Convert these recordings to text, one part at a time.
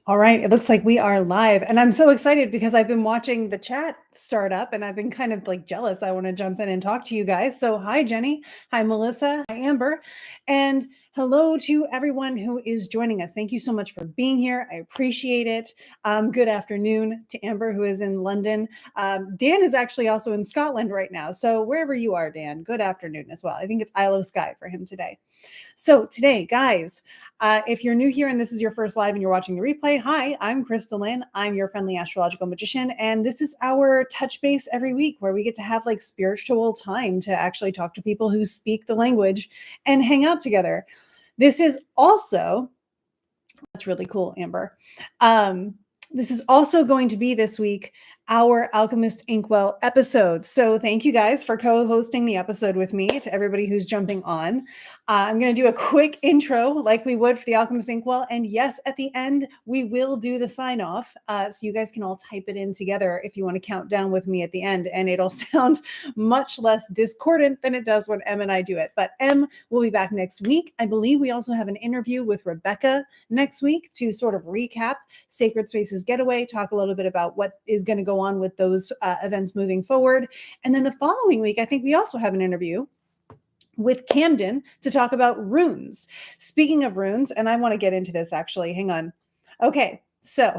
All right, it looks like we are live, and I'm so excited because I've been watching the chat start up and I've been kind of like jealous. I want to jump in and talk to you guys. So, hi, Jenny. Hi, Melissa. Hi, Amber. And hello to everyone who is joining us. Thank you so much for being here. I appreciate it. Good afternoon to Amber, who is in London. Dan is actually also in Scotland right now. So, wherever you are, Dan, good afternoon as well. I think it's Isle of Skye for him today. So today, guys, if you're new here and this is your first live and you're watching the replay, hi, I'm KristaLyn. I'm your friendly astrological magician. And this is our touch base every week where we get to have like spiritual time to actually talk to people who speak the language and hang out together. This is also, that's really cool, Amber. This is also going to be this week our Alchemist Inkwell episode. So thank you guys for co-hosting the episode with me, to everybody who's jumping on. I'm going to do a quick intro like we would for the Alchemist Inkwell. And yes, at the end, we will do the sign off. So you guys can all type it in together if you want to count down with me at the end. And it'll sound much less discordant than it does when Em and I do it. But Em will be back next week. I believe we also have an interview with Rebecca next week to sort of recap Sacred Spaces Getaway, talk a little bit about what is going to go on with those events moving forward. And then the following week, I think we also have an interview with Camden to talk about runes. Speaking of runes, and I want to get into this actually, hang on. Okay, so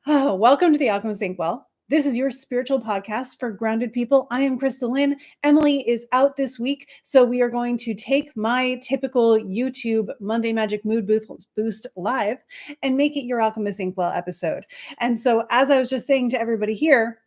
welcome to the Alchemist Inkwell. This is your spiritual podcast for grounded people. I am KristaLyn. Emily is out this week, so we are going to take my typical YouTube Monday Magic Mood Boost live and make it your Alchemist Inkwell episode. And so, as I was just saying to everybody here,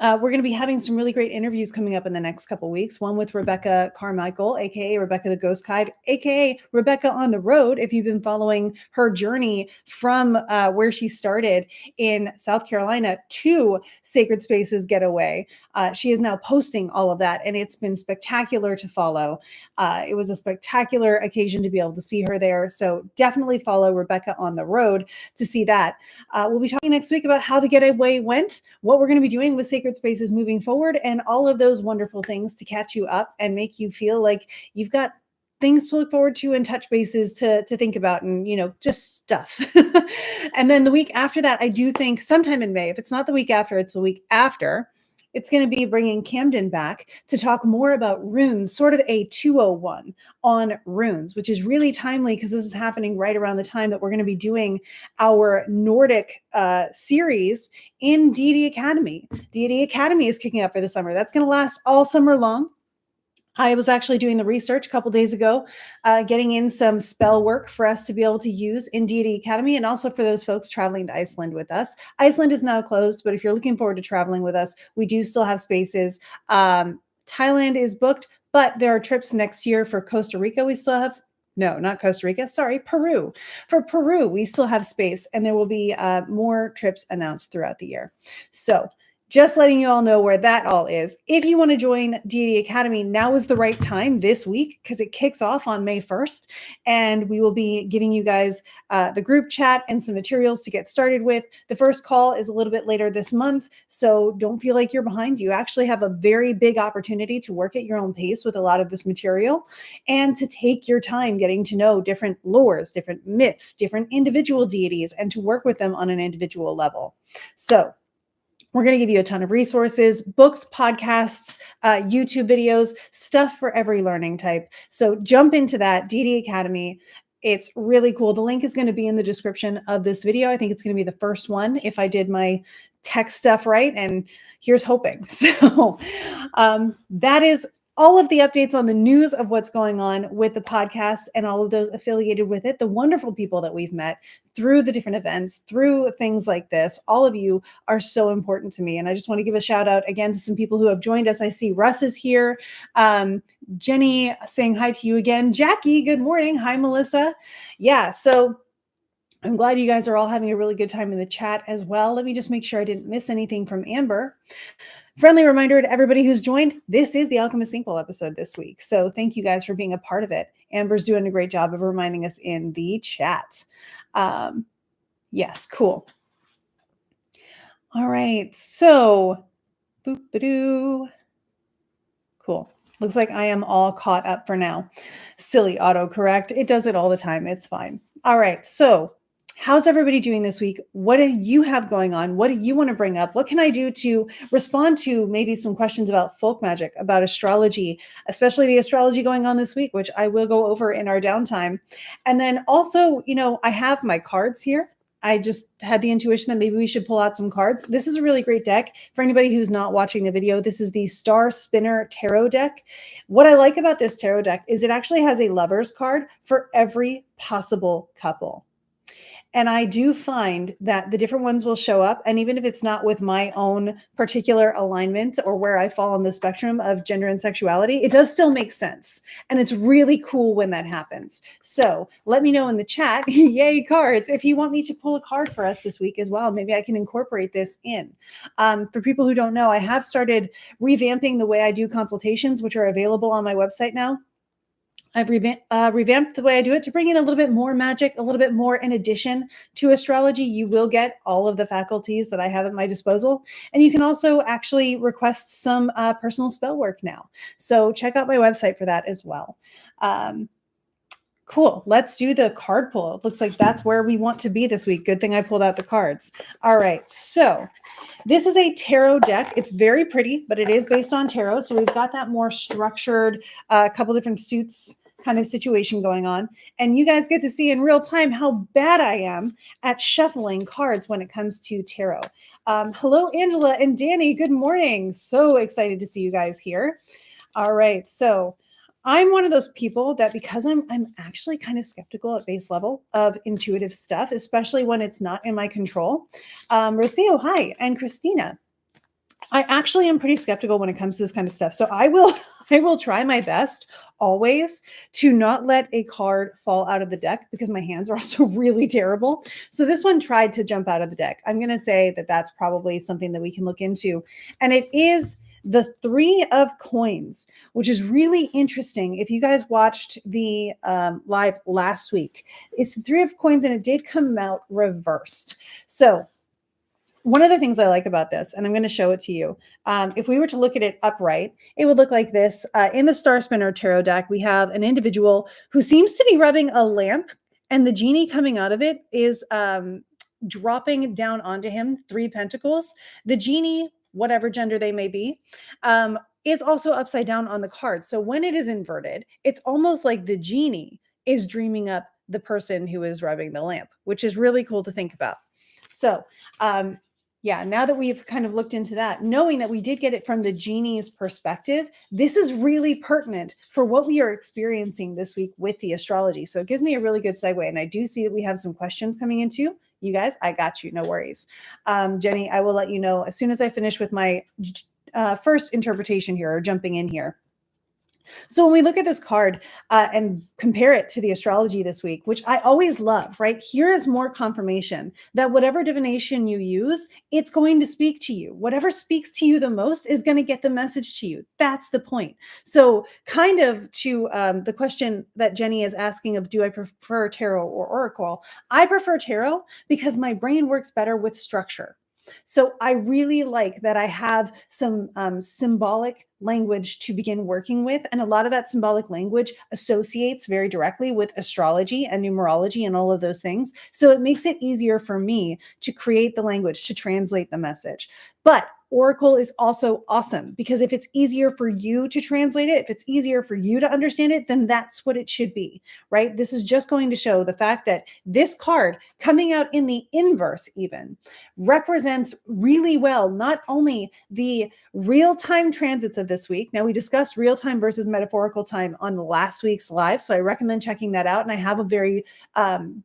we're going to be having some really great interviews coming up in the next couple weeks. One with Rebecca Carmichael, aka Rebecca the Ghost Guide, aka Rebecca on the Road. If you've been following her journey from where she started in South Carolina to Sacred Spaces Getaway, she is now posting all of that, and it's been spectacular to follow. It was a spectacular occasion to be able to see her there. So definitely follow Rebecca on the Road to see that. We'll be talking next week about how the getaway went, what we're going to be doing with Sacred Spaces moving forward, and all of those wonderful things to catch you up and make you feel like you've got things to look forward to and touch bases to think about, and just stuff. And then the week after that, I do think sometime in May, if it's not the week after, it's the week after, it's going to be bringing Camden back to talk more about runes, sort of a 201 on runes, which is really timely because this is happening right around the time that we're going to be doing our Nordic series in Deity Academy. Deity Academy is kicking up for the summer. That's going to last all summer long. I was actually doing the research a couple days ago, getting in some spell work for us to be able to use in Deity Academy, and also for those folks traveling to Iceland with us. Iceland is now closed, but if you're looking forward to traveling with us, we do still have spaces. Thailand is booked, but there are trips next year for Costa Rica. We still have not Costa Rica. Sorry, Peru. For Peru, we still have space, and there will be more trips announced throughout the year. So just letting you all know where that all is. If you want to join Deity Academy, now is the right time this week because it kicks off on May 1st. And we will be giving you guys the group chat and some materials to get started with. The first call is a little bit later this month, so don't feel like you're behind. You actually have a very big opportunity to work at your own pace with a lot of this material and to take your time getting to know different lores, different myths, different individual deities, and to work with them on an individual level. So we're going to give you a ton of resources, books, podcasts, YouTube videos, stuff for every learning type. So jump into that, Deity Academy. It's really cool. The link is going to be in the description of this video. I think it's going to be the first one if I did my tech stuff right. And here's hoping. So that is all of the updates on the news of what's going on with the podcast and all of those affiliated with it, the wonderful people that we've met through the different events, through things like this. All of you are so important to me. And I just want to give a shout out again to some people who have joined us. I see Russ is here. Jenny saying hi to you again. Jackie, good morning. Hi, Melissa. Yeah, so I'm glad you guys are all having a really good time in the chat as well. Let me just make sure I didn't miss anything from Amber. Friendly reminder to everybody who's joined, this is the Alchemist Inkwell episode this week. So thank you guys for being a part of it. Amber's doing a great job of reminding us in the chat. Yes, cool. All right, so boop-a-doo. Cool. Looks like I am all caught up for now. Silly autocorrect. It does it all the time. It's fine. All right. So, how's everybody doing this week? What do you have going on? What do you want to bring up? What can I do to respond to maybe some questions about folk magic, about astrology, especially the astrology going on this week, which I will go over in our downtime. And then also, I have my cards here. I just had the intuition that maybe we should pull out some cards. This is a really great deck. For anybody who's not watching the video, this is the Star Spinner Tarot deck. What I like about this tarot deck is it actually has a lover's card for every possible couple. And I do find that the different ones will show up. And even if it's not with my own particular alignment or where I fall on the spectrum of gender and sexuality, it does still make sense. And it's really cool when that happens. So let me know in the chat, yay cards, if you want me to pull a card for us this week as well. Maybe I can incorporate this in. For people who don't know, I have started revamping the way I do consultations, which are available on my website now. I've revamped the way I do it to bring in a little bit more magic, a little bit more in addition to astrology. You will get all of the faculties that I have at my disposal. And you can also actually request some personal spell work now. So check out my website for that as well. Cool. Let's do the card pull. It looks like that's where we want to be this week. Good thing I pulled out the cards. All right. So this is a tarot deck. It's very pretty, but it is based on tarot. So we've got that more structured, couple different suits kind of situation going on. And you guys get to see in real time how bad I am at shuffling cards when it comes to tarot. Hello, Angela and Danny. Good morning. So excited to see you guys here. All right. So I'm one of those people that because I'm actually kind of skeptical at base level of intuitive stuff, especially when it's not in my control. Rocio, hi, and Christina. I actually am pretty skeptical when it comes to this kind of stuff. So I will try my best always to not let a card fall out of the deck because my hands are also really terrible. So this one tried to jump out of the deck. I'm going to say that that's probably something that we can look into. And it is the Three of Coins, which is really interesting. If you guys watched the live last week, it's the Three of Coins and it did come out reversed. So one of the things I like about this, and I'm going to show it to you, if we were to look at it upright, it would look like this. In the Star Spinner Tarot deck, we have an individual who seems to be rubbing a lamp, and the genie coming out of it is dropping down onto him 3 pentacles. The genie, whatever gender they may be, is also upside down on the card. So when it is inverted, it's almost like the genie is dreaming up the person who is rubbing the lamp, which is really cool to think about. So, yeah, now that we've kind of looked into that, knowing that we did get it from the genie's perspective, this is really pertinent for what we are experiencing this week with the astrology. So it gives me a really good segue. And I do see that we have some questions coming into you guys. I got you. No worries. Jenny, I will let you know as soon as I finish with my first interpretation here, or jumping in here. So when we look at this card and compare it to the astrology this week, which I always love, right? Here is more confirmation that whatever divination you use, it's going to speak to you. Whatever speaks to you the most is going to get the message to you. That's the point. So kind of to the question that Jenny is asking of, do I prefer tarot or oracle? I prefer tarot because my brain works better with structure. So I really like that I have some symbolic language to begin working with. And a lot of that symbolic language associates very directly with astrology and numerology and all of those things. So it makes it easier for me to create the language, to translate the message. But Oracle is also awesome because if it's easier for you to translate it, if it's easier for you to understand it, then that's what it should be, right? This is just going to show the fact that this card coming out in the inverse even represents really well, not only the real-time transits of this week. Now we discussed real-time versus metaphorical time on last week's live. So I recommend checking that out. And I have a very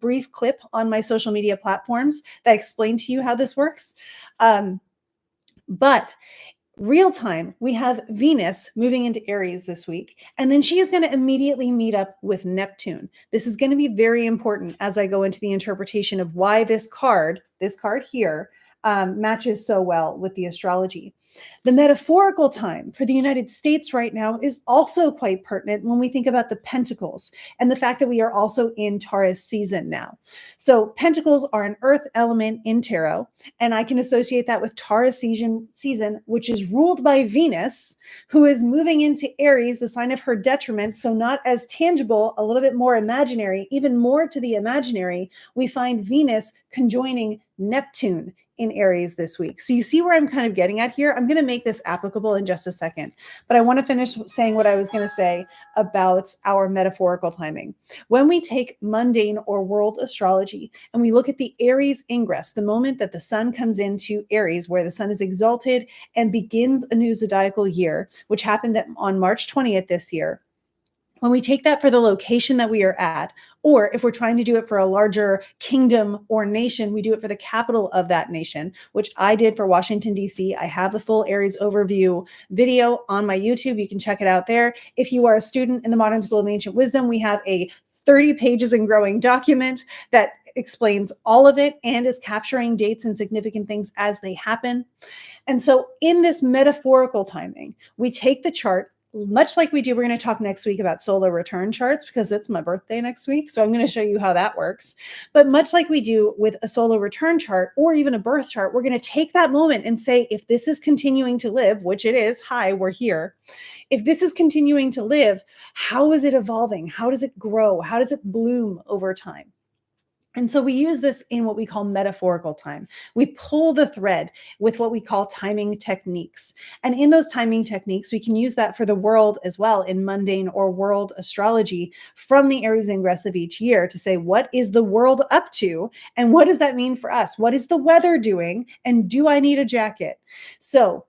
brief clip on my social media platforms that explain to you how this works. But real time, we have Venus moving into Aries this week, and then she is going to immediately meet up with Neptune. This is going to be very important as I go into the interpretation of why this card here, matches so well with the astrology. The metaphorical time for the United States right now is also quite pertinent when we think about the pentacles and the fact that we are also in Taurus season now. So pentacles are an earth element in tarot, and I can associate that with Taurus season, which is ruled by Venus, who is moving into Aries, the sign of her detriment. So not as tangible, a little bit more imaginary, even more to the imaginary. We find Venus conjoining Neptune in Aries this week. So you see where I'm kind of getting at here. I'm going to make this applicable in just a second, but I want to finish saying what I was going to say about our metaphorical timing. When we take mundane or world astrology and we look at the Aries ingress, the moment that the sun comes into Aries, where the sun is exalted and begins a new zodiacal year, which happened on March 20th this year. When we take that for the location that we are at, or if we're trying to do it for a larger kingdom or nation, we do it for the capital of that nation, which I did for Washington, D.C. I have a full Aries overview video on my YouTube. You can check it out there. If you are a student in the Modern School of Ancient Wisdom, we have a 30 pages and growing document that explains all of it and is capturing dates and significant things as they happen. And so in this metaphorical timing, we take the chart, much like we do, we're going to talk next week about solar return charts because it's my birthday next week. So I'm going to show you how that works. But much like we do with a solar return chart or even a birth chart, we're going to take that moment and say, if this is continuing to live, which it is, hi, we're here. If this is continuing to live, how is it evolving? How does it grow? How does it bloom over time? And so we use this in what we call metaphorical time. We pull the thread with what we call timing techniques. And in those timing techniques, we can use that for the world as well in mundane or world astrology from the Aries ingress of each year to say, what is the world up to? And what does that mean for us? What is the weather doing? And do I need a jacket? So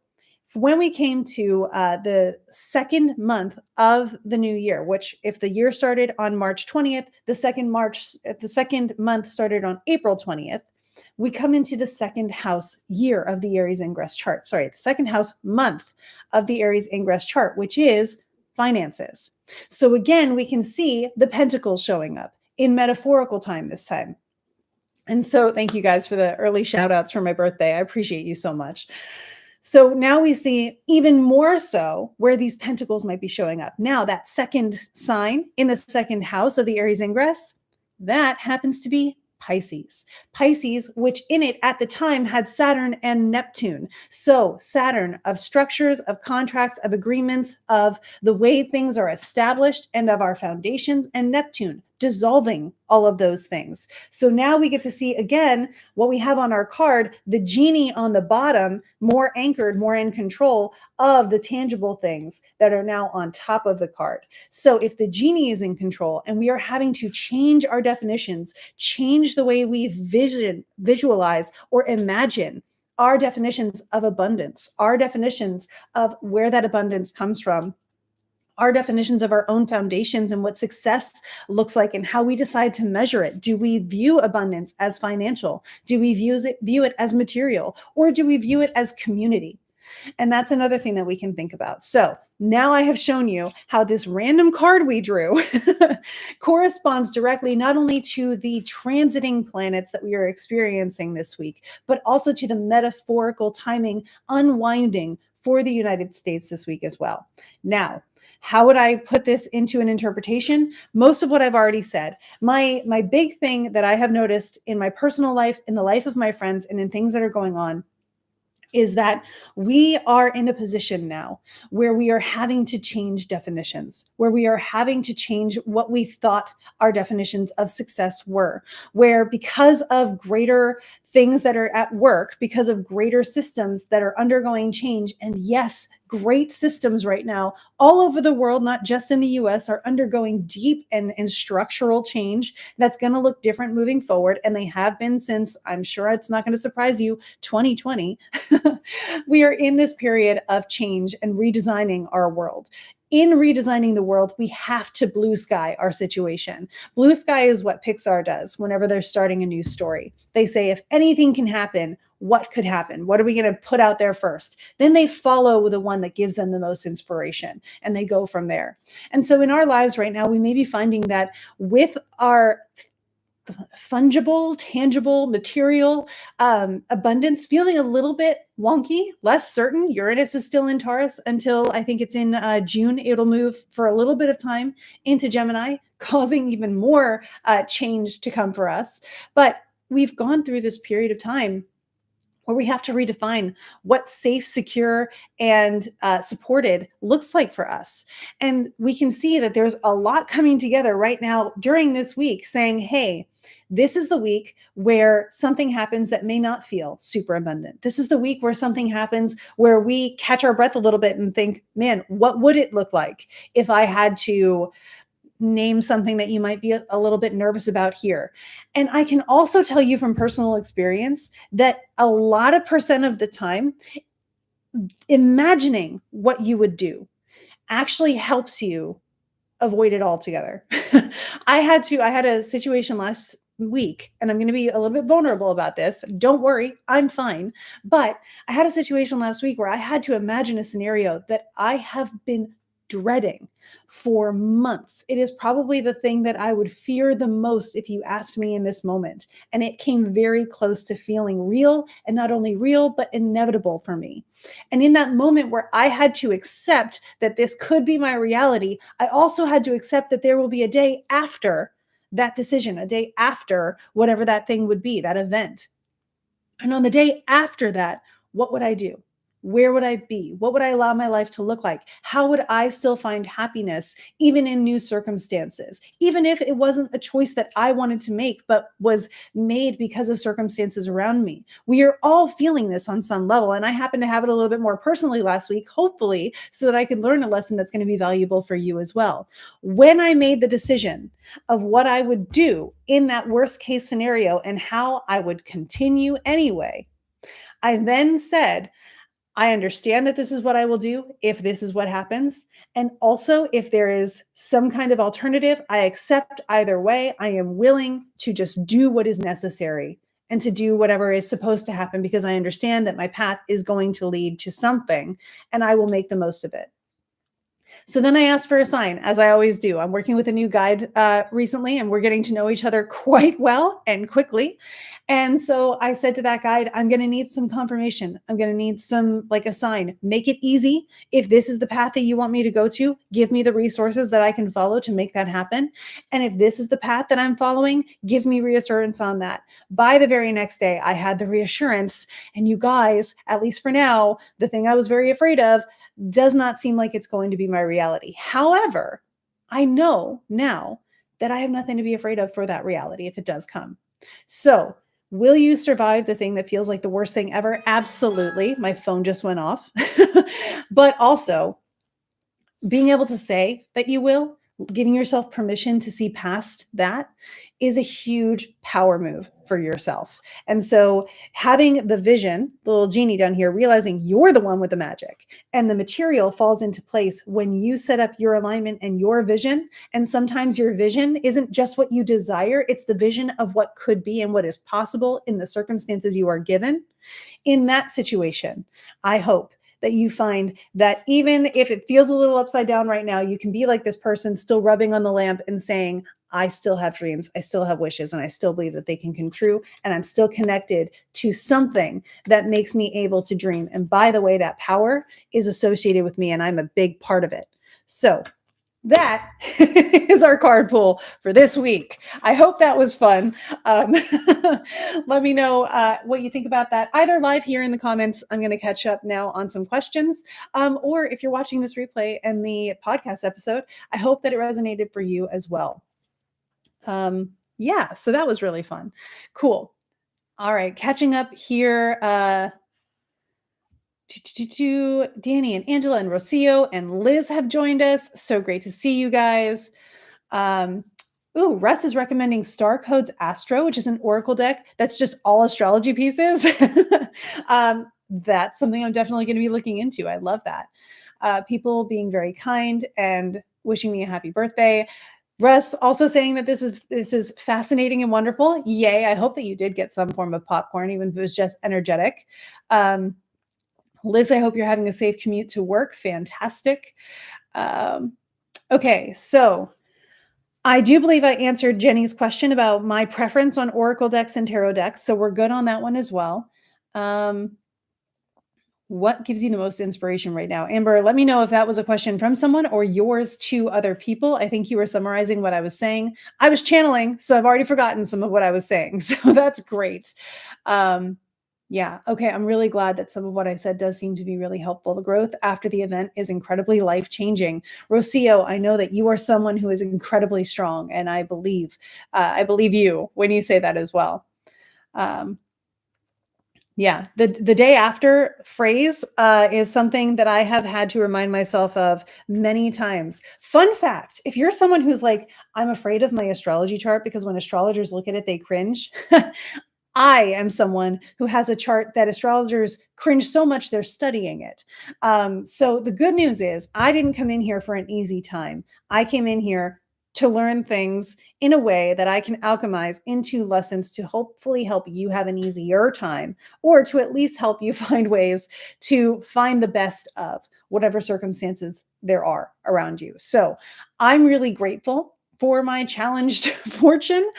when we came to the second month of the new year, which if the year started on March 20th, the second month started on April 20th, we come into the second house year of the Aries ingress chart. Sorry, the second house month of the Aries ingress chart, which is finances. So again, we can see the pentacles showing up in metaphorical time this time. And so thank you guys for the early shout outs for my birthday. I appreciate you so much. So now we see even more so where these pentacles might be showing up. Now that second sign in the second house of the Aries ingress, that happens to be Pisces. Pisces, which in it at the time had Saturn and Neptune. So Saturn of structures, of contracts, of agreements, of the way things are established and of our foundations, and Neptune dissolving all of those things. So now we get to see again what we have on our card, the genie on the bottom, more anchored, more in control of the tangible things that are now on top of the card. So if the genie is in control and we are having to change our definitions, change the way we visualize or imagine our definitions of abundance, our definitions of where that abundance comes from, our definitions of our own foundations and what success looks like and how we decide to measure it. Do we view abundance as financial? Do we view it as material? Or do we view it as community? And that's another thing that we can think about. So now I have shown you how this random card we drew corresponds directly not only to the transiting planets that we are experiencing this week, but also to the metaphorical timing unwinding for the United States this week as well. Now, how would I put this into an interpretation? Most of what I've already said. My big thing that I have noticed in my personal life, in the life of my friends, and in things that are going on is that we are in a position now where we are having to change definitions, where we are having to change what we thought our definitions of success were, where because of greater things that are at work, because of greater systems that are undergoing change, and yes, great systems right now all over the world, not just in the US, are undergoing deep and structural change that's going to look different moving forward. And they have been since, I'm sure it's not going to surprise you, 2020. We are in this period of change and redesigning our world. In redesigning the world, we have to blue sky our situation. Blue sky is what Pixar does whenever they're starting a new story. They say, if anything can happen, what could happen? What are we going to put out there first? Then they follow the one that gives them the most inspiration and they go from there. And so in our lives right now, we may be finding that with our fungible, tangible, material, abundance feeling a little bit wonky, less certain. Uranus is still in Taurus until I think it's in June. It'll move for a little bit of time into Gemini, causing even more change to come for us. But we've gone through this period of time where we have to redefine what safe, secure, and supported looks like for us. And we can see that there's a lot coming together right now during this week saying, hey, this is the week where something happens that may not feel super abundant. This is the week where something happens where we catch our breath a little bit and think, man, what would it look like if I had to name something that you might be a little bit nervous about here. And I can also tell you from personal experience that a lot of percent of the time, imagining what you would do actually helps you avoid it altogether. I had a situation last week, and I'm going to be a little bit vulnerable about this. Don't worry, I'm fine. But I had a situation last week where I had to imagine a scenario that I have been dreading for months. It is probably the thing that I would fear the most if you asked me in this moment. And it came very close to feeling real, and not only real, but inevitable for me. And in that moment where I had to accept that this could be my reality, I also had to accept that there will be a day after that decision, a day after whatever that thing would be, that event. And on the day after that, what would I do? Where would I be? What would I allow my life to look like? How would I still find happiness, even in new circumstances? Even if it wasn't a choice that I wanted to make, but was made because of circumstances around me. We are all feeling this on some level. And I happen to have it a little bit more personally last week, hopefully, so that I could learn a lesson that's going to be valuable for you as well. When I made the decision of what I would do in that worst case scenario and how I would continue anyway, I then said, I understand that this is what I will do if this is what happens. And also, if there is some kind of alternative, I accept either way. I am willing to just do what is necessary and to do whatever is supposed to happen because I understand that my path is going to lead to something and I will make the most of it. So then I asked for a sign, as I always do. I'm working with a new guide recently, and we're getting to know each other quite well and quickly. And so I said to that guide, I'm going to need some confirmation. I'm going to need a sign. Make it easy. If this is the path that you want me to go to, give me the resources that I can follow to make that happen. And if this is the path that I'm following, give me reassurance on that. By the very next day, I had the reassurance. And you guys, at least for now, the thing I was very afraid of does not seem like it's going to be my reality. However, I know now that I have nothing to be afraid of for that reality if it does come. So, will you survive the thing that feels like the worst thing ever? Absolutely. My phone just went off. But also, being able to say that you will, giving yourself permission to see past that is a huge power move for yourself. And so having the vision, the little genie down here, realizing you're the one with the magic and the material falls into place when you set up your alignment and your vision. And sometimes your vision isn't just what you desire, it's the vision of what could be and what is possible in the circumstances you are given. In that situation, I hope that you find that even if it feels a little upside down right now, you can be like this person still rubbing on the lamp and saying, I still have dreams, I still have wishes, and I still believe that they can come true. And I'm still connected to something that makes me able to dream. And by the way, that power is associated with me and I'm a big part of it. So that is our card pool for this week. I hope that was fun. Let me know what you think about that, either live here in the comments. I'm going to catch up now on some questions. Or if you're watching this replay and the podcast episode, I hope that it resonated for you as well. Yeah, so that was really fun. Cool. All right, catching up here. Danny and Angela and Rocio and Liz have joined us. So great to see you guys. Russ is recommending Star Codes Astro, which is an oracle deck that's just all astrology pieces. That's something I'm definitely going to be looking into. I love that. People being very kind and wishing me a happy birthday. Russ also saying that this is fascinating and wonderful. Yay! I hope that you did get some form of popcorn, even if it was just energetic. Liz, I hope you're having a safe commute to work. Fantastic. Okay, so I do believe I answered Jenny's question about my preference on oracle decks and tarot decks, so we're good on that one as well. What gives you the most inspiration right now? Amber, let me know if that was a question from someone or yours to other people. I think you were summarizing what I was saying. I was channeling, so I've already forgotten some of what I was saying. So that's great. Yeah. Okay. I'm really glad that some of what I said does seem to be really helpful. The growth after the event is incredibly life changing. Rocio, I know that you are someone who is incredibly strong, and I believe you when you say that as well. Yeah, the day after phrase is something that I have had to remind myself of many times. Fun fact, if you're someone who's like, I'm afraid of my astrology chart because when astrologers look at it, they cringe. I am someone who has a chart that astrologers cringe so much they're studying it. So the good news is I didn't come in here for an easy time. I came in here to learn things in a way that I can alchemize into lessons to hopefully help you have an easier time, or to at least help you find ways to find the best of whatever circumstances there are around you. So I'm really grateful for my challenged fortune.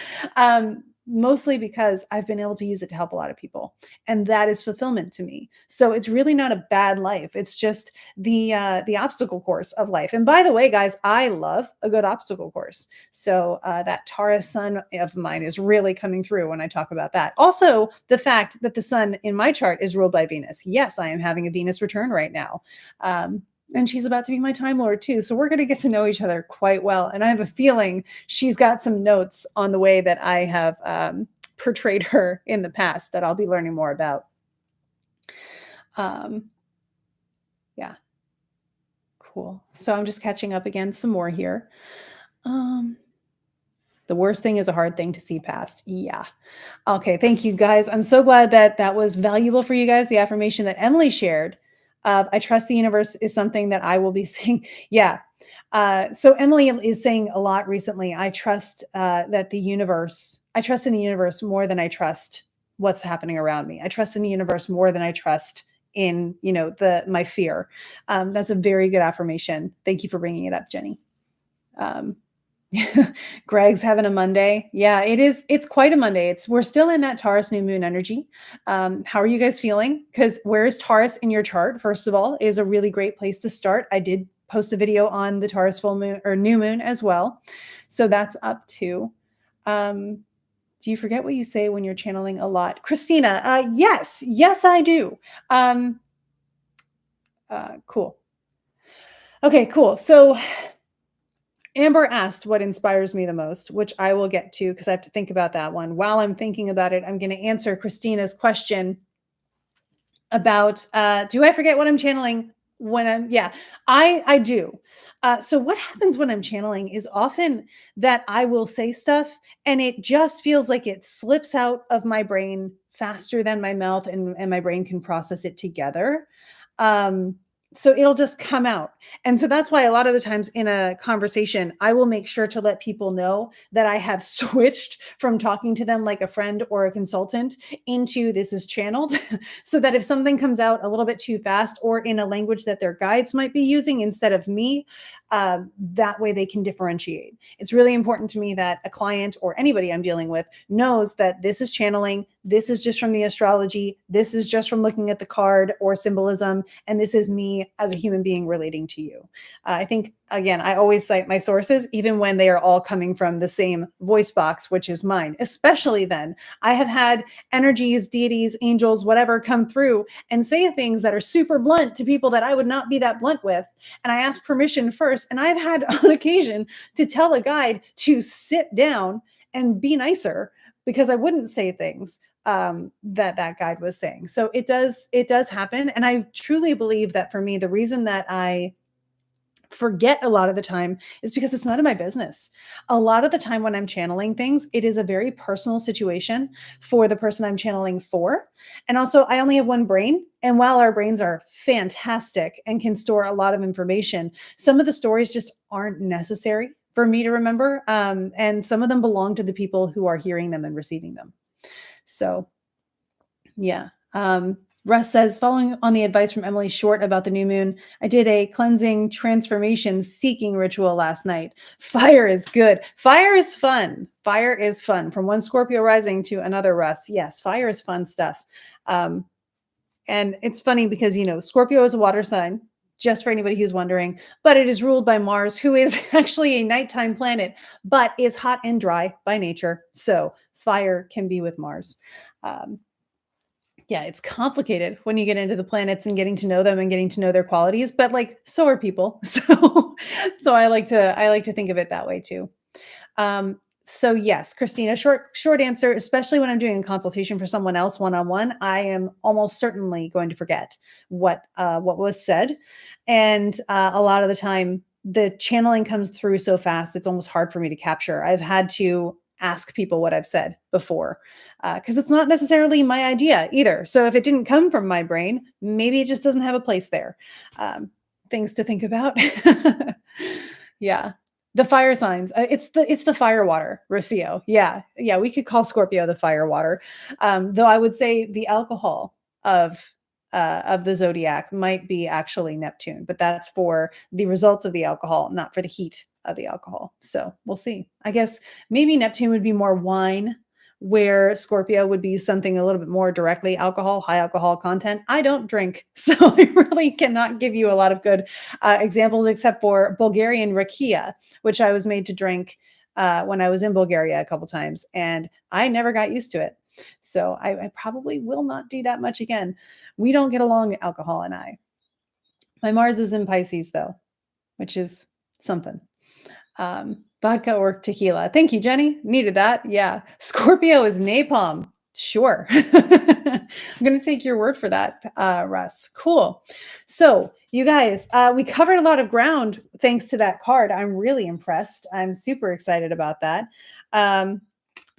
Mostly because I've been able to use it to help a lot of people, and that is fulfillment to me. So it's really not a bad life. It's just the obstacle course of life. And by the way, guys, I love a good obstacle course. So that Taurus sun of mine is really coming through when I talk about that. Also, the fact that the sun in my chart is ruled by Venus. Yes, I am having a Venus return right now. And she's about to be my Time Lord too. So we're going to get to know each other quite well. And I have a feeling she's got some notes on the way that I have portrayed her in the past that I'll be learning more about. Yeah. Cool. So I'm just catching up again some more here. The worst thing is a hard thing to see past. Yeah. Okay. Thank you, guys. I'm so glad that that was valuable for you guys. The affirmation that Emily shared, I trust the universe, is something that I will be saying. Yeah. So Emily is saying a lot recently. I trust that the universe, I trust in the universe more than I trust what's happening around me. I trust in the universe more than I trust in, my fear. That's a very good affirmation. Thank you for bringing it up, Jenny. Greg's having a Monday. Yeah, it is. It's quite a Monday. We're still in that Taurus new moon energy. How are you guys feeling? Because where is Taurus in your chart? First of all, is a really great place to start. I did post a video on the Taurus full moon or new moon as well. So that's up too. Do you forget what you say when you're channeling a lot? Christina, yes, I do. Cool. Okay, cool. So Amber asked what inspires me the most, which I will get to because I have to think about that one. While I'm thinking about it, I'm going to answer Christina's question about do I forget what I'm channeling when I do. So what happens when I'm channeling is often that I will say stuff and it just feels like it slips out of my brain faster than my mouth and my brain can process it together. Um, so it'll just come out. And so that's why a lot of the times in a conversation, I will make sure to let people know that I have switched from talking to them like a friend or a consultant into this is channeled so that if something comes out a little bit too fast or in a language that their guides might be using instead of me, that way they can differentiate. It's really important to me that a client or anybody I'm dealing with knows that this is channeling, this is just from the astrology, this is just from looking at the card or symbolism, and this is me as a human being relating to you. I think, again, I always cite my sources, even when they are all coming from the same voice box, which is mine. Especially then, I have had energies, deities, angels, whatever come through and say things that are super blunt to people that I would not be that blunt with. And I ask permission first. And I've had on occasion to tell a guide to sit down and be nicer because I wouldn't say things that guide was saying. So it does happen. And I truly believe that for me, the reason that I forget a lot of the time is because it's none of my business. A lot of the time when I'm channeling things, it is a very personal situation for the person I'm channeling for. And also, I only have one brain. And while our brains are fantastic and can store a lot of information, some of the stories just aren't necessary for me to remember. And some of them belong to the people who are hearing them and receiving them. So, yeah. Russ says, following on the advice from Emily Short about the new moon, I did a cleansing transformation seeking ritual last night. Fire is good. Fire is fun. Fire is fun. From one Scorpio rising to another, Russ. Yes, fire is fun stuff. And it's funny because, Scorpio is a water sign, just for anybody who's wondering, but it is ruled by Mars, who is actually a nighttime planet, but is hot and dry by nature. So fire can be with Mars. Yeah, it's complicated when you get into the planets and getting to know them and getting to know their qualities, but so are people. So I like to think of it that way too. So yes, Christina, short answer, especially when I'm doing a consultation for someone else one-on-one, I am almost certainly going to forget what was said. And a lot of the time the channeling comes through so fast, it's almost hard for me to capture. I've had to ask people what I've said before, because it's not necessarily my idea either. So if it didn't come from my brain, maybe it just doesn't have a place there. Things to think about. Yeah. The fire signs. It's the fire water, Rocio. Yeah. Yeah. We could call Scorpio the fire water. Though I would say the alcohol of the zodiac might be actually Neptune, but that's for the results of the alcohol, not for the heat of the alcohol. So we'll see. I guess maybe Neptune would be more wine, where Scorpio would be something a little bit more directly alcohol, high alcohol content. I don't drink, so I really cannot give you a lot of good examples, except for Bulgarian rakia, which I was made to drink when I was in Bulgaria a couple times, and I never got used to it. So I probably will not do that much again. We don't get along, alcohol and I. My Mars is in Pisces, though, which is something. Vodka or tequila. Thank you, Jenny. Needed that. Yeah. Scorpio is napalm. Sure. I'm going to take your word for that, Russ. Cool. So you guys, we covered a lot of ground thanks to that card. I'm really impressed. I'm super excited about that.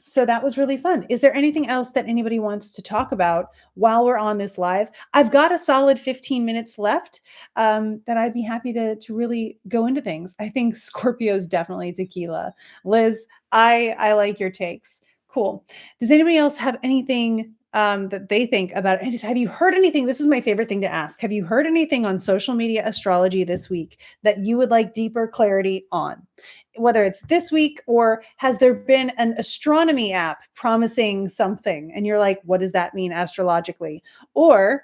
So that was really fun. Is there anything else that anybody wants to talk about while we're on this live? I've got a solid 15 minutes left that I'd be happy to really go into things. I think Scorpio's definitely tequila. Liz, I like your takes. Cool. Does anybody else have anything that they think about it? Have you heard anything? This is my favorite thing to ask. Have you heard anything on social media astrology this week that you would like deeper clarity on? Whether it's this week, or has there been an astronomy app promising something and you're like, what does that mean astrologically? Or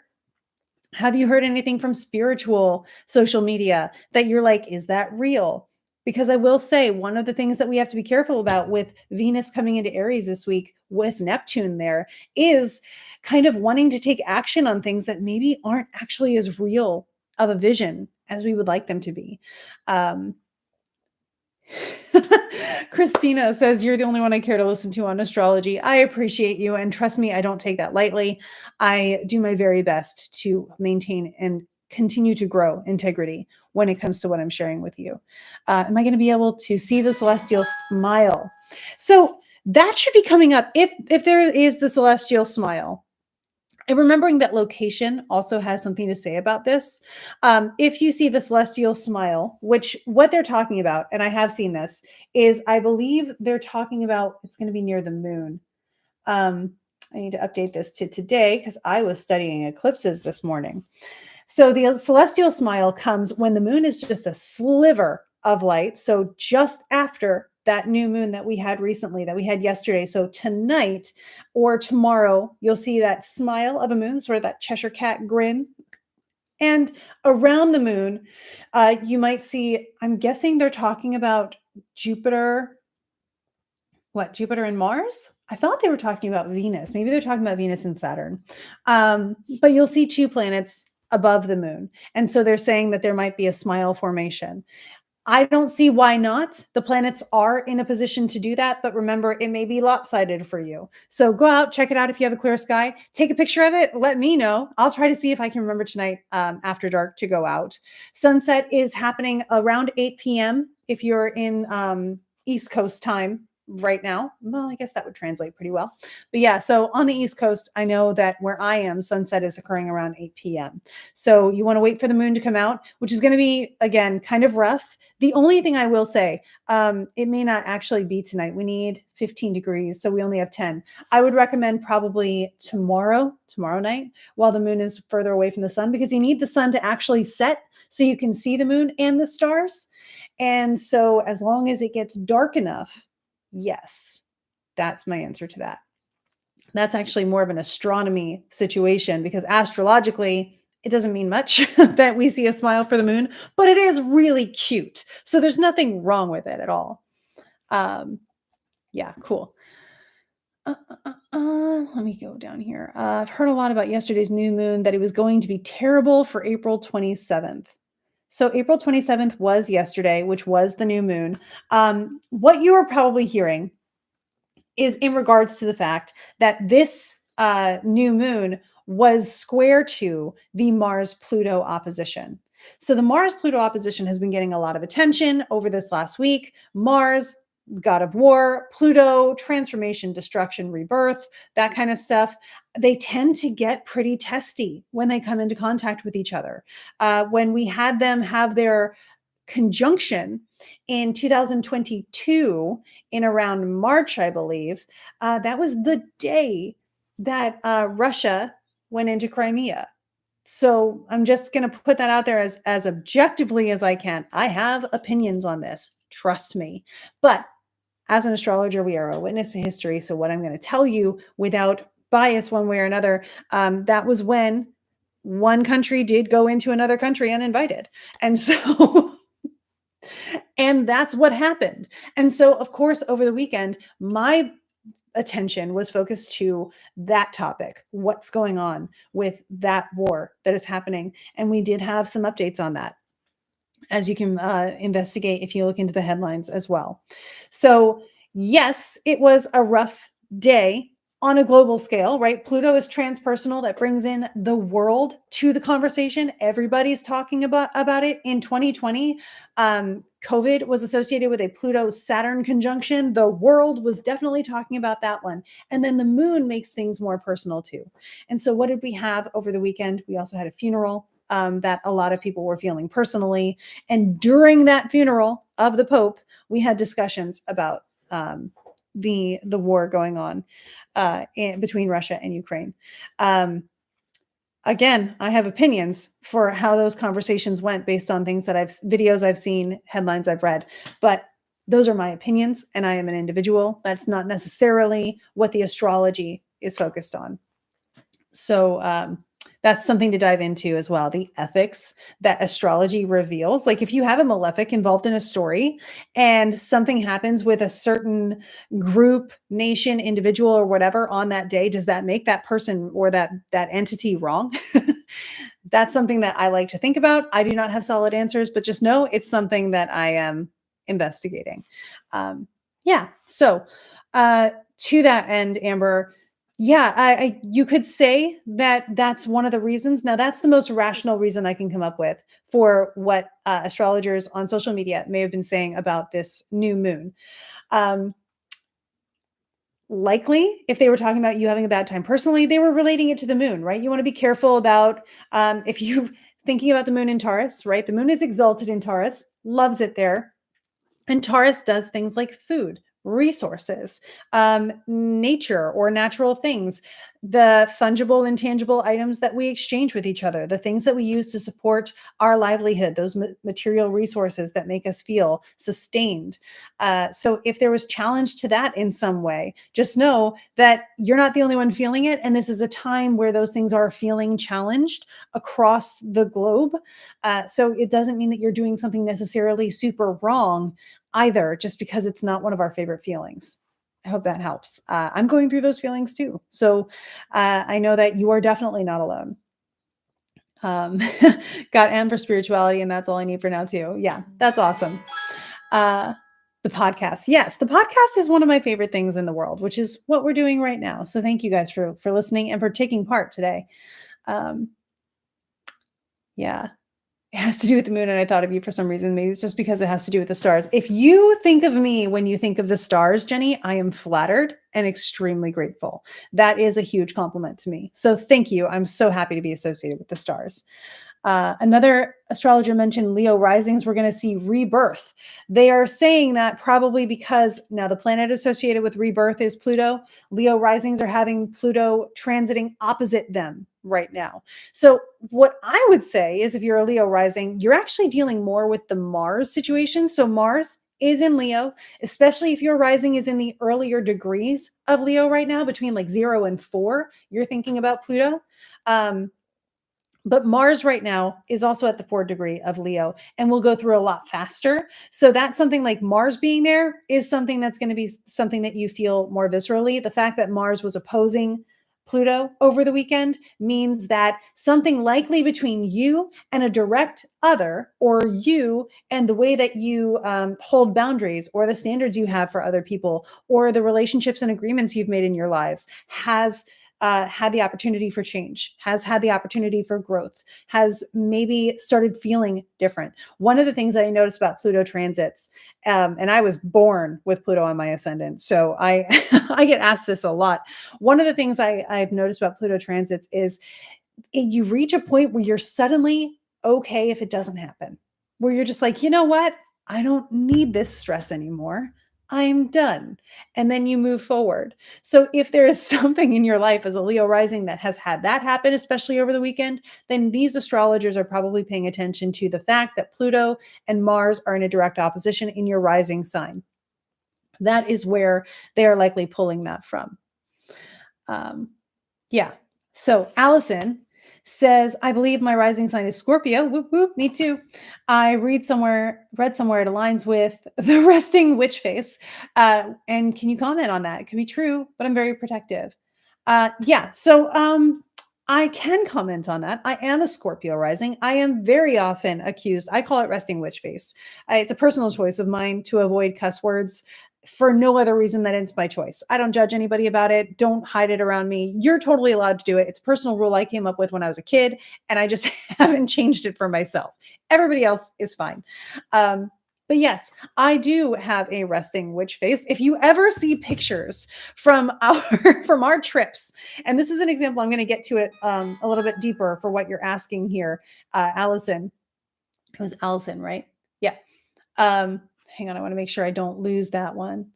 have you heard anything from spiritual social media that you're like, is that real? Because I will say, one of the things that we have to be careful about with Venus coming into Aries this week with Neptune there is kind of wanting to take action on things that maybe aren't actually as real of a vision as we would like them to be. Christina says, you're the only one I care to listen to on astrology. I appreciate you. And trust me, I don't take that lightly. I do my very best to maintain and continue to grow integrity when it comes to what I'm sharing with you. Am I going to be able to see the celestial smile? So that should be coming up. If there is the celestial smile, and remembering that location also has something to say about this. If you see the celestial smile, which what they're talking about, and I have seen this, is I believe they're talking about, it's going to be near the moon. I need to update this to today because I was studying eclipses this morning. So the celestial smile comes when the moon is just a sliver of light. So just after that new moon that we had recently, that we had yesterday. So tonight or tomorrow, you'll see that smile of a moon, sort of that Cheshire cat grin. And around the moon, you might see, I'm guessing they're talking about Jupiter. What, Jupiter and Mars? I thought they were talking about Venus. Maybe they're talking about Venus and Saturn. But you'll see two planets above the moon. And so they're saying that there might be a smile formation. I don't see why not. The planets are in a position to do that, but remember, it may be lopsided for you. So go out, check it out if you have a clear sky. Take a picture of it. Let me know. I'll try to see if I can remember tonight after dark to go out. Sunset is happening around 8 p.m. if you're in East Coast time. right now. Well, I guess that would translate pretty well. But yeah, so on the East Coast, I know that where I am, sunset is occurring around 8 p.m. So you want to wait for the moon to come out, which is going to be, again, kind of rough. The only thing I will say, it may not actually be tonight. We need 15 degrees, so we only have 10. I would recommend probably tomorrow night, while the moon is further away from the sun, because you need the sun to actually set so you can see the moon and the stars. And so as long as it gets dark enough, yes, that's my answer to that. That's actually more of an astronomy situation, because astrologically, it doesn't mean much that we see a smile for the moon, but it is really cute. So there's nothing wrong with it at all. Um, yeah, cool. Let me go down here. I've heard a lot about yesterday's new moon, that it was going to be terrible for April 27th. So April 27th was yesterday, which was the new moon. What you are probably hearing is in regards to the fact that this new moon was square to the Mars Pluto opposition. So the Mars Pluto opposition has been getting a lot of attention over this last week. Mars, god of war, Pluto, transformation, destruction, rebirth, that kind of stuff. They tend to get pretty testy when they come into contact with each other. When we had them have their conjunction in 2022 in around March, I believe, that was the day that Russia went into Crimea. So I'm just going to put that out there as objectively as I can. I have opinions on this, trust me. But as an astrologer, we are a witness to history. So what I'm going to tell you without bias one way or another, that was when one country did go into another country uninvited. And so and that's what happened. And so, of course, over the weekend, my attention was focused to that topic. What's going on with that war that is happening? And we did have some updates on that, as you can investigate if you look into the headlines as well. So, yes, it was a rough day on a global scale, right? Pluto is transpersonal. That brings in the world to the conversation. Everybody's talking about it. In 2020, COVID was associated with a Pluto-Saturn conjunction. The world was definitely talking about that one. And then the moon makes things more personal too. And so what did we have over the weekend? We also had a funeral that a lot of people were feeling personally. And during that funeral of the Pope, we had discussions about the war going on between Russia and Ukraine. Again, I have opinions for how those conversations went based on things that videos I've seen, headlines I've read, but those are my opinions, and I am an individual. That's not necessarily what the astrology is focused on. So that's something to dive into as well. The ethics that astrology reveals. Like if you have a malefic involved in a story and something happens with a certain group, nation, individual, or whatever on that day, does that make that person or that entity wrong? That's something that I like to think about. I do not have solid answers, but just know it's something that I am investigating. Yeah. So to that end, Amber, yeah, you could say that that's one of the reasons. Now, that's the most rational reason I can come up with for what astrologers on social media may have been saying about this new moon. Likely, if they were talking about you having a bad time personally, they were relating it to the moon, right? You want to be careful about if you thinking about the moon in Taurus, right? The moon is exalted in Taurus, loves it there. And Taurus does things like food, resources, nature or natural things, the fungible and tangible items that we exchange with each other, the things that we use to support our livelihood, those material resources that make us feel sustained. So if there was challenge to that in some way, just know that you're not the only one feeling it. And this is a time where those things are feeling challenged across the globe. So it doesn't mean that you're doing something necessarily super wrong either, just because it's not one of our favorite feelings. I hope that helps. I'm going through those feelings too. So I know that you are definitely not alone. Got M for spirituality, and that's all I need for now too. Yeah, that's awesome. The podcast. Yes, the podcast is one of my favorite things in the world, which is what we're doing right now. So thank you guys for listening and for taking part today. Yeah. It has to do with the moon, and I thought of you for some reason. Maybe it's just because it has to do with the stars. If you think of me when you think of the stars, Jenny, I am flattered and extremely grateful. That is a huge compliment to me. So thank you. I'm so happy to be associated with the stars. Another astrologer mentioned Leo risings. We're going to see rebirth. They are saying that probably because now the planet associated with rebirth is Pluto. Leo risings are having Pluto transiting opposite them right now. So, what I would say is if you're a Leo rising, you're actually dealing more with the Mars situation. So, Mars is in Leo, especially if your rising is in the earlier degrees of Leo right now, between like 0 and 4, you're thinking about Pluto. Um, but Mars right now is also at the 4th degree of Leo and will go through a lot faster. So that's something like Mars being there is something that's going to be something that you feel more viscerally. The fact that Mars was opposing Pluto over the weekend means that something likely between you and a direct other, or you and the way that you hold boundaries, or the standards you have for other people, or the relationships and agreements you've made in your lives, has had the opportunity for change, has had the opportunity for growth, has maybe started feeling different. One of the things that I noticed about Pluto transits, and I was born with Pluto on my ascendant, so I I get asked this a lot. One of the things I've noticed about Pluto transits is you reach a point where you're suddenly okay if it doesn't happen, where you're just like, you know what? I don't need this stress anymore. I'm done. And then you move forward. So if there is something in your life as a Leo rising that has had that happen, especially over the weekend, then these astrologers are probably paying attention to the fact that Pluto and Mars are in a direct opposition in your rising sign. That is where they are likely pulling that from. Um, yeah. So Allison says, I believe my rising sign is Scorpio. Whoop, whoop, me too. I read somewhere it aligns with the resting witch face. And can you comment on that? It could be true, but I'm very protective. Yeah. So I can comment on that. I am a Scorpio rising. I am very often accused. I call it resting witch face. It's a personal choice of mine to avoid cuss words for no other reason than it's my choice. I don't judge anybody about it. Don't hide it around me. You're totally allowed to do it. It's a personal rule I came up with when I was a kid, and I just haven't changed it for myself. Everybody else is fine. But yes, I do have a resting witch face. If you ever see pictures from our from our trips, and this is an example, I'm going to get to it a little bit deeper for what you're asking here, Allison. It was Allison, right? Yeah. Hang on, I want to make sure I don't lose that one.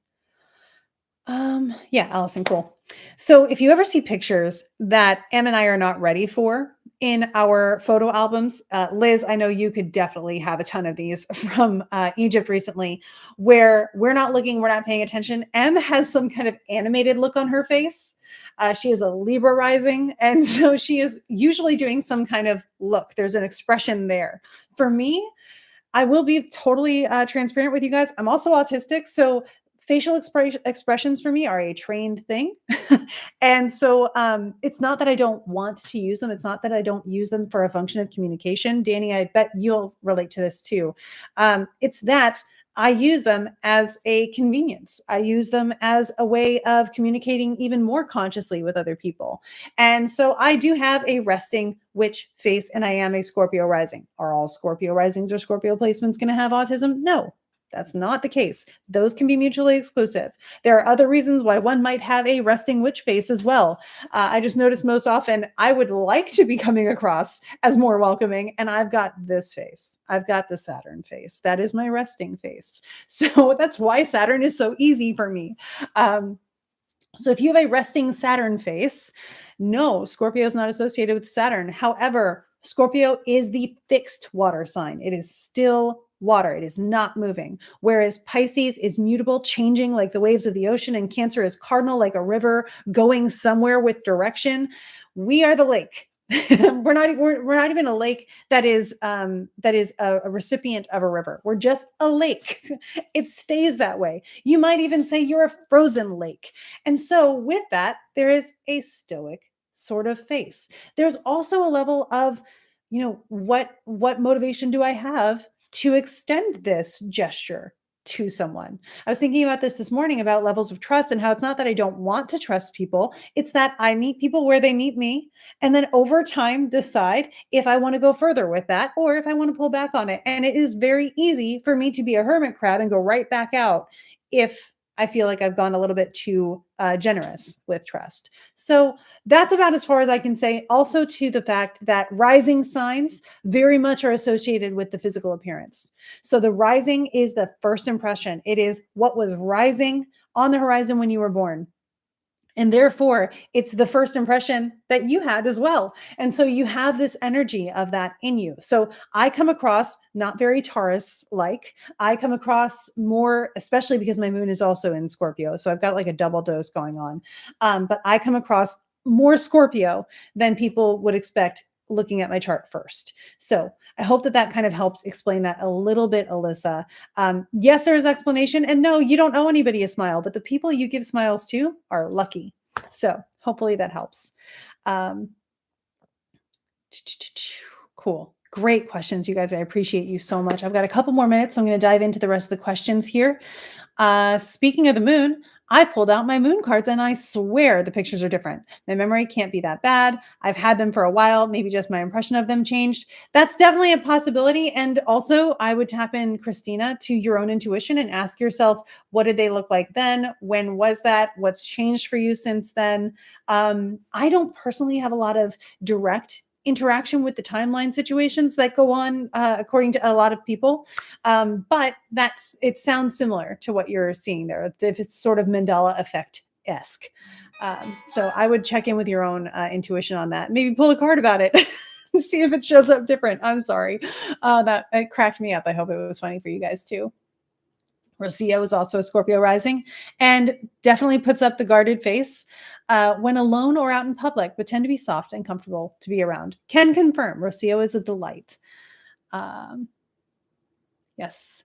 Yeah, Allison, cool. So if you ever see pictures that Em and I are not ready for in our photo albums, Liz, I know you could definitely have a ton of these from Egypt recently, where we're not looking, we're not paying attention. Em has some kind of animated look on her face. She is a Libra rising, and so she is usually doing some kind of look. There's an expression there. For me, I will be totally transparent with you guys. I'm also autistic, so facial expressions for me are a trained thing. And so it's not that I don't want to use them. It's not that I don't use them for a function of communication. Danny, I bet you'll relate to this too. It's that I use them as a convenience. I use them as a way of communicating even more consciously with other people. And so I do have a resting witch face, and I am a Scorpio rising. Are all Scorpio risings or Scorpio placements going to have autism? No, that's not the case. Those can be mutually exclusive. There are other reasons why one might have a resting witch face as well. I just notice most often I would like to be coming across as more welcoming, and I've got this face. I've got the Saturn face. That is my resting face. So that's why Saturn is so easy for me. So if you have a resting Saturn face, no, Scorpio is not associated with Saturn. However, Scorpio is the fixed water sign. It is still water. It is not moving. Whereas Pisces is mutable, changing like the waves of the ocean, and Cancer is cardinal like a river going somewhere with direction. We are the lake. we're not even a lake that is a recipient of a river. We're just a lake. It stays that way. You might even say you're a frozen lake. And so with that, there is a stoic sort of face. There's also a level of, what motivation do I have to extend this gesture to someone. I was thinking about this morning about levels of trust and how it's not that I don't want to trust people, it's that I meet people where they meet me, and then over time decide if I want to go further with that or if I want to pull back on it. And it is very easy for me to be a hermit crab and go right back out if I feel like I've gone a little bit too generous with trust. So that's about as far as I can say. Also, to the fact that rising signs very much are associated with the physical appearance. So the rising is the first impression. It is what was rising on the horizon when you were born. And therefore, it's the first impression that you had as well. And so you have this energy of that in you. So I come across not very Taurus like. I come across more, especially because my moon is also in Scorpio. So I've got like a double dose going on. But I come across more Scorpio than people would expect looking at my chart first. So I hope that that kind of helps explain that a little bit, Alyssa. Yes, there's explanation. And no, you don't owe anybody a smile, but the people you give smiles to are lucky. So hopefully that helps. Um, cool. Great questions, you guys. I appreciate you so much. I've got a couple more minutes, so I'm going to dive into the rest of the questions here. Speaking of the moon, I pulled out my moon cards and I swear the pictures are different. My memory can't be that bad. I've had them for a while. Maybe just my impression of them changed. That's definitely a possibility. And also, I would tap in, Christina, to your own intuition and ask yourself, what did they look like then? When was that? What's changed for you since then? I don't personally have a lot of direct interaction with the timeline situations that go on according to a lot of people. But it sounds similar to what you're seeing there, if it's sort of Mandela effect-esque. So I would check in with your own intuition on that. Maybe pull a card about it and see if it shows up different. I'm sorry. That it cracked me up. I hope it was funny for you guys too. Rocio is also a Scorpio rising and definitely puts up the guarded face when alone or out in public, but tend to be soft and comfortable to be around. Can confirm Rocio is a delight. Yes.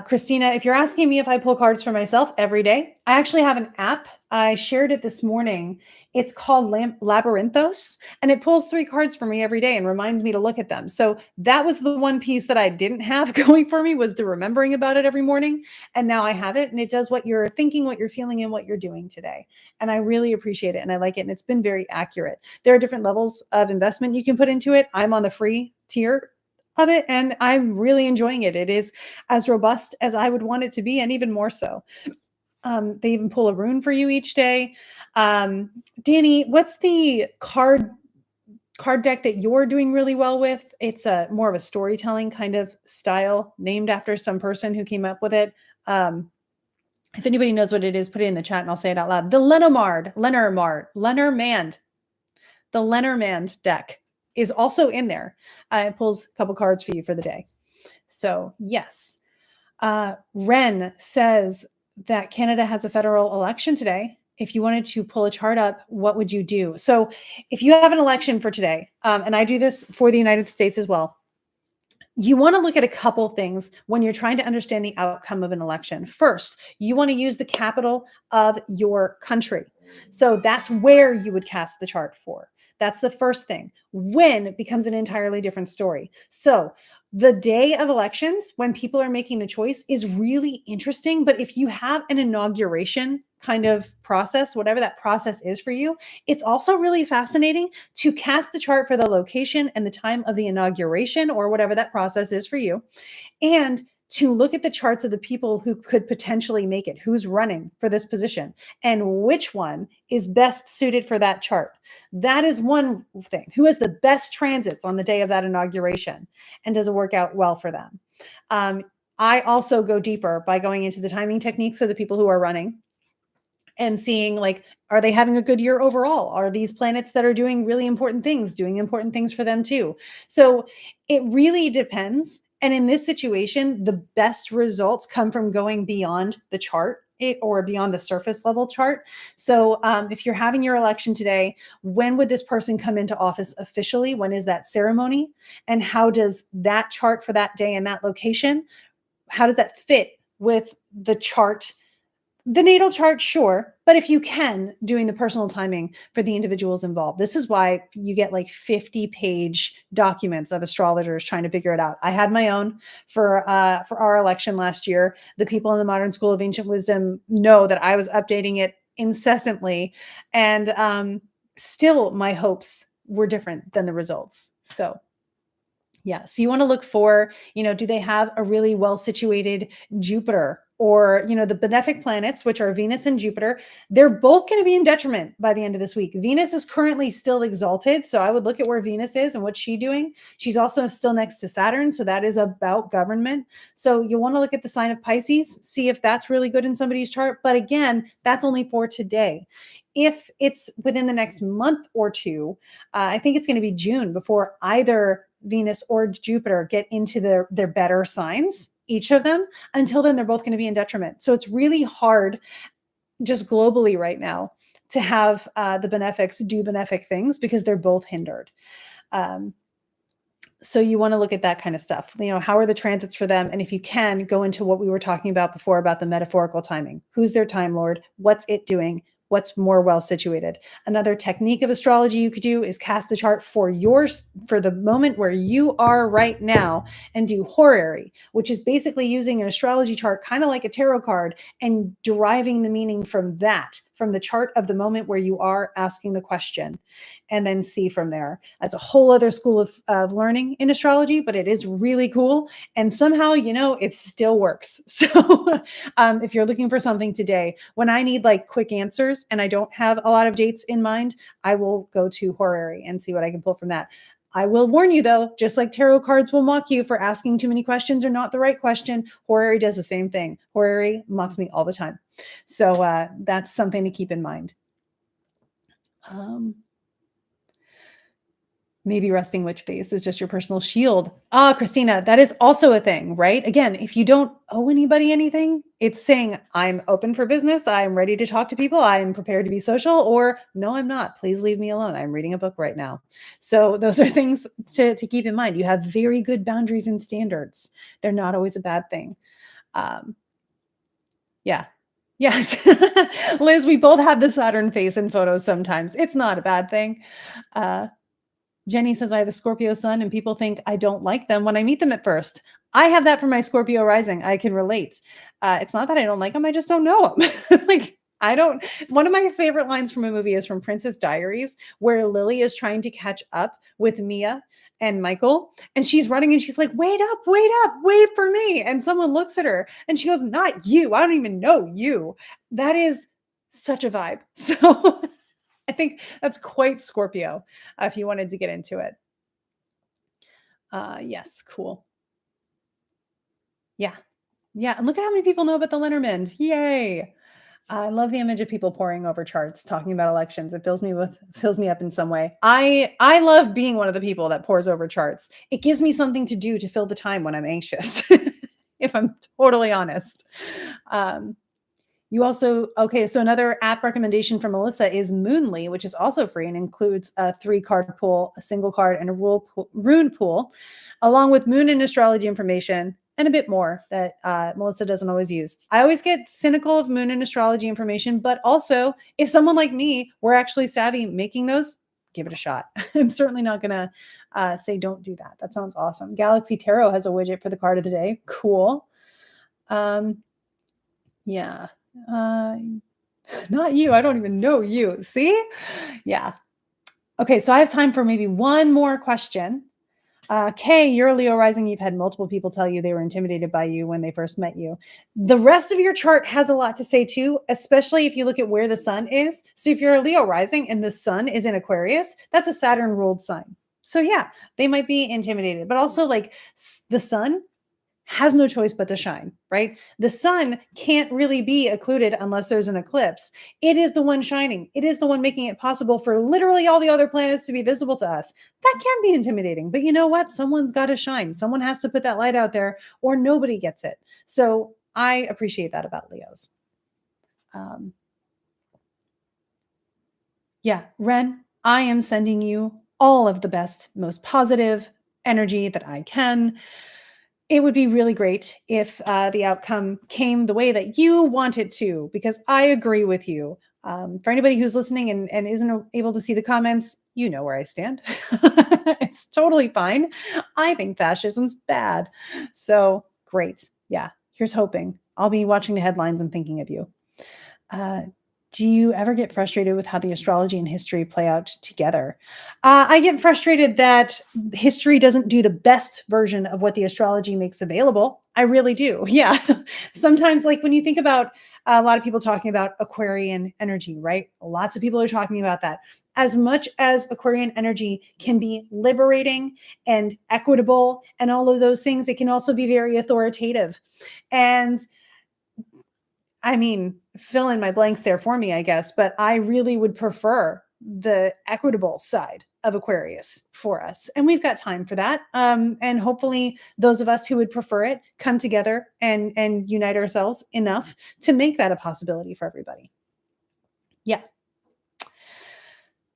Christina, if you're asking me if I pull cards for myself every day, I actually have an app. I shared it this morning. It's called Labyrinthos, and it pulls 3 cards for me every day and reminds me to look at them. So that was the one piece that I didn't have going for me, was the remembering about it every morning. And now I have it, and it does what you're thinking, what you're feeling, and what you're doing today. And I really appreciate it, and I like it, and it's been very accurate. There are different levels of investment you can put into it. I'm on the free tier of it, and I'm really enjoying it. It is as robust as I would want it to be, and even more so. They even pull a rune for you each day. Danny, what's the card deck that you're doing really well with? It's a more of a storytelling kind of style, named after some person who came up with it. If anybody knows what it is, put it in the chat and I'll say it out loud. The Lenormand deck is also in there. It pulls a couple cards for you for the day. So yes. Ren says that Canada has a federal election today. If you wanted to pull a chart up, what would you do? So if you have an election for today, and I do this for the United States as well, you want to look at a couple things when you're trying to understand the outcome of an election. First, you want to use the capital of your country. So that's where you would cast the chart for. That's the first thing. When becomes an entirely different story. So the day of elections, when people are making the choice, is really interesting. But if you have an inauguration kind of process, whatever that process is for you, it's also really fascinating to cast the chart for the location and the time of the inauguration, or whatever that process is for you, and to look at the charts of the people who could potentially make it, who's running for this position, and which one is best suited for that chart. That is one thing. Who has the best transits on the day of that inauguration, and does it work out well for them? I also go deeper by going into the timing techniques of the people who are running and seeing, like, are they having a good year overall? Are these planets that are doing really important things doing important things for them too? So it really depends. And in this situation, the best results come from going beyond the chart, or beyond the surface level chart. So if you're having your election today, when would this person come into office officially? When is that ceremony? And how does that chart for that day and that location, how does that fit with the chart The natal chart, sure, but if you can, doing the personal timing for the individuals involved. This is why you get like 50-page documents of astrologers trying to figure it out. I had my own for our election last year. The people in the Modern School of Ancient Wisdom know that I was updating it incessantly, and still my hopes were different than the results. So yeah. So you want to look for, do they have a really well situated Jupiter, or, the benefic planets, which are Venus and Jupiter? They're both going to be in detriment by the end of this week. Venus is currently still exalted. So I would look at where Venus is and what's she doing. She's also still next to Saturn. So that is about government. So you want to look at the sign of Pisces, see if that's really good in somebody's chart. But again, that's only for today. If it's within the next month or two, I think it's going to be June before either Venus or Jupiter get into their better signs, each of them. Until then, they're both going to be in detriment. So it's really hard just globally right now to have the benefics do benefic things because they're both hindered. So you want to look at that kind of stuff. How are the transits for them? And if you can, go into what we were talking about before about the metaphorical timing. Who's their time lord? What's it doing? What's more well situated? Another technique of astrology you could do is cast the chart for the moment where you are right now, and do horary, which is basically using an astrology chart kind of like a tarot card and deriving the meaning from the chart of the moment where you are asking the question, and then see from there. That's a whole other school of learning in astrology, but it is really cool. And somehow, it still works. So if you're looking for something today, when I need like quick answers and I don't have a lot of dates in mind, I will go to horary and see what I can pull from that. I will warn you though, just like tarot cards will mock you for asking too many questions or not the right question, horary does the same thing. Horary mocks me all the time. So that's something to keep in mind. Maybe resting witch face is just your personal shield. Christina, that is also a thing, right? Again, if you don't owe anybody anything, it's saying, I'm open for business. I'm ready to talk to people. I'm prepared to be social, or no, I'm not. Please leave me alone. I'm reading a book right now. So those are things to keep in mind. You have very good boundaries and standards. They're not always a bad thing. Yeah. Yes. Liz, we both have the Saturn face in photos sometimes. It's not a bad thing. Jenny says, I have a Scorpio sun and people think I don't like them when I meet them at first. I have that for my Scorpio rising. I can relate. It's not that I don't like them. I just don't know them. One of my favorite lines from a movie is from Princess Diaries, where Lily is trying to catch up with Mia and Michael, and she's running and she's like, wait up, wait for me. And someone looks at her and she goes, not you. I don't even know you. That is such a vibe. So I think that's quite Scorpio, if you wanted to get into it. Yes, cool. Yeah. Yeah. And look at how many people know about the Lenormand. Yay. I love the image of people poring over charts, talking about elections. It fills me up in some way. I love being one of the people that pores over charts. It gives me something to do to fill the time when I'm anxious, if I'm totally honest. So another app recommendation from Melissa is Moonly, which is also free and includes a 3-card pool, a single card, and a rune pool, along with moon and astrology information and a bit more that Melissa doesn't always use. I always get cynical of moon and astrology information, but also if someone like me were actually savvy making those, give it a shot. I'm certainly not going to say don't do that. That sounds awesome. Galaxy Tarot has a widget for the card of the day. Cool. Yeah. Not you. I don't even know you. See? Yeah. Okay. So I have time for maybe one more question. Kay, you're a Leo rising. You've had multiple people tell you they were intimidated by you when they first met you. The rest of your chart has a lot to say too, especially if you look at where the sun is. So if you're a Leo rising and the sun is in Aquarius, that's a Saturn ruled sign. So yeah, they might be intimidated, but also like the sun has no choice but to shine, right? The sun can't really be occluded unless there's an eclipse. It is the one shining. It is the one making it possible for literally all the other planets to be visible to us. That can be intimidating, but you know what? Someone's got to shine. Someone has to put that light out there or nobody gets it. So I appreciate that about Leos. Yeah, Ren, I am sending you all of the best, most positive energy that I can. It would be really great if the outcome came the way that you want it to, because I agree with you. For anybody who's listening and isn't able to see the comments, you know where I stand. It's totally fine. I think fascism's bad. So great. Yeah, here's hoping. I'll be watching the headlines and thinking of you. Uh, do you ever get frustrated with how the astrology and history play out together? I get frustrated that history doesn't do the best version of what the astrology makes available. I really do. Yeah. Sometimes, like when you think about a lot of people talking about Aquarian energy, right? Lots of people are talking about that. As much as Aquarian energy can be liberating and equitable and all of those things, it can also be very authoritative. And I mean, fill in my blanks there for me, I guess, but I really would prefer the equitable side of Aquarius for us. And we've got time for that. And hopefully those of us who would prefer it come together and unite ourselves enough to make that a possibility for everybody. Yeah.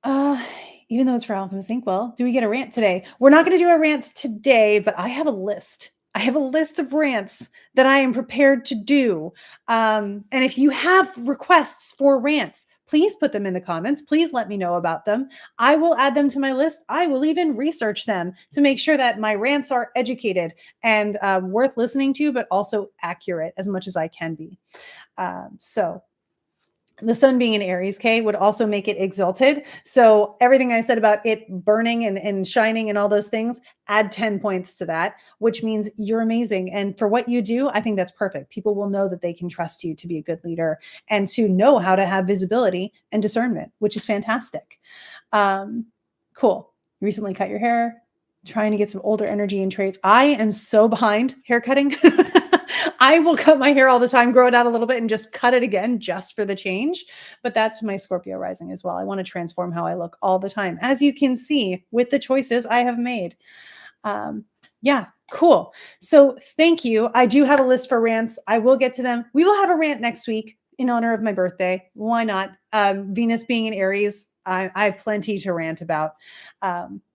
Uh, Even though it's for Alchemist Inkwell, do we get a rant today? We're not going to do a rant today, but I have a list. I have a list of rants that I am prepared to do. And if you have requests for rants, please put them in the comments. Please let me know about them. I will add them to my list. I will even research them to make sure that my rants are educated and worth listening to, but also accurate as much as I can be. So the sun being in Aries, Kay, would also make it exalted. So everything I said about it burning and shining and all those things, add 10 points to that, which means you're amazing. And for what you do, I think that's perfect. People will know that they can trust you to be a good leader and to know how to have visibility and discernment, which is fantastic. Cool. Recently cut your hair, trying to get some older energy and traits. I am so behind haircutting. I will cut my hair all the time, grow it out a little bit, and just cut it again just for the change. But that's my Scorpio rising as well. I want to transform how I look all the time, as you can see with the choices I have made. Yeah, cool. So thank you. I do have a list for rants. I will get to them. We will have a rant next week in honor of my birthday. Why not? Venus being in Aries, I have plenty to rant about.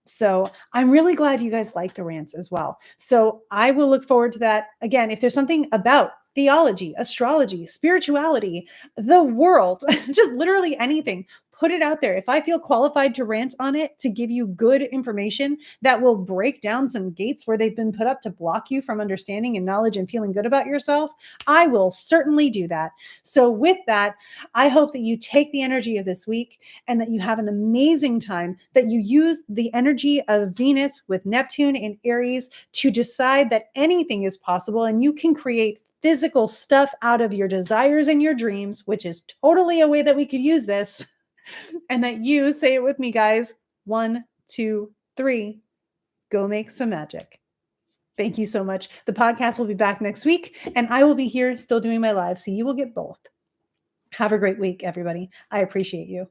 So I'm really glad you guys like the rants as well. So I will look forward to that. Again, if there's something about theology, astrology, spirituality, the world, just literally anything, put it out there. If I feel qualified to rant on it, to give you good information that will break down some gates where they've been put up to block you from understanding and knowledge and feeling good about yourself, I will certainly do that. So with that, I hope that you take the energy of this week and that you have an amazing time, that you use the energy of Venus with Neptune in Aries to decide that anything is possible and you can create physical stuff out of your desires and your dreams, which is totally a way that we could use this. And that you say it with me, guys. 1, 2, 3. Go make some magic. Thank you so much. The podcast will be back next week, and I will be here still doing my live, so you will get both. Have a great week, everybody. I appreciate you.